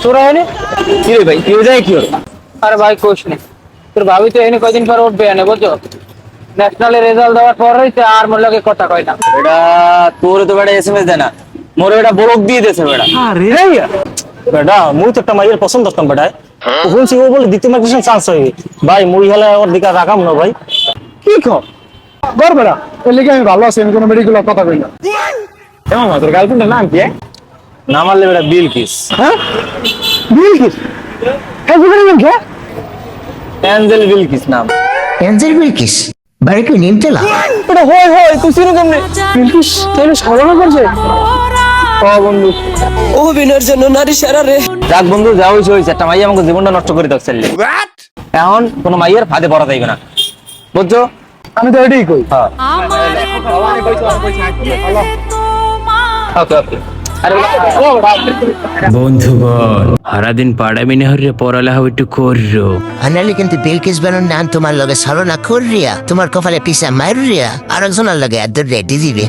তোরা এনে কি রে ভাই কি হয়ে যায় কি হলো? আরে ভাই কোশ নেই, তোর ভাবি তো এনে কয়দিন পর উঠবে এনে বুঝছো, ন্যাশনালের রেজাল্ট দেওয়ার পর হইতে আর মোর লগে কথা কয় না। এটা তোর তো বেটা এসএমএস দেয় না, মোর এটা ব্লক দিয়ে দিয়েছে বেটা। আরে বেটা মুই তো একটা মাইয়ের পছন্দ করতাম বেটা, শুনছি ও বলে দ্বিতীয় মার্কেশন চান্স হয়ে ভাই মুই হলে ওর দিকে রাখাম না ভাই। কি কর বেড়া এর লিগে আমি ভালো আছি, আমি কোনো মেডিকেল কথা কই না। কেমন তোর গার্লফ্রেন্ডের নাম কি? না মারলে বেটা বিলকিস। হ্যাঁ বিলকিস, হ্যাঁ বুঝলি নাম কে? অ্যাঞ্জেল বিলকিস নাম। এঞ্জেল বিলকিস বাড়ি কি নিমতলা? ওটা হয় হয় তুই চিনো কেমনে? বিলকিস তাহলে স্মরণ করছে। ও বন্ধু অভিনয়ের জন্য নারী সেরা রে। যাক বন্ধু যা হয়েছে হয়েছে, একটা মাইয়া আমাকে জীবনটা নষ্ট করে দাও চাইলে। এখন কোনো মাইয়ের ফাঁদে পড়া যাইবে না, বুঝছো? আমি তো এটাই কই। হ্যাঁ ওকে ওকে। বন্ধুগণ সারাদিন পাড়ামিনে হরে পড়ালেখা একটু করো। আনালি কিন্তু বিলকিস বানুর নাম তোমার লগে ছলনা করিয়া তোমার কপালে পিসা মারিয়া আর একজনের লগে এত রেডি দিবে।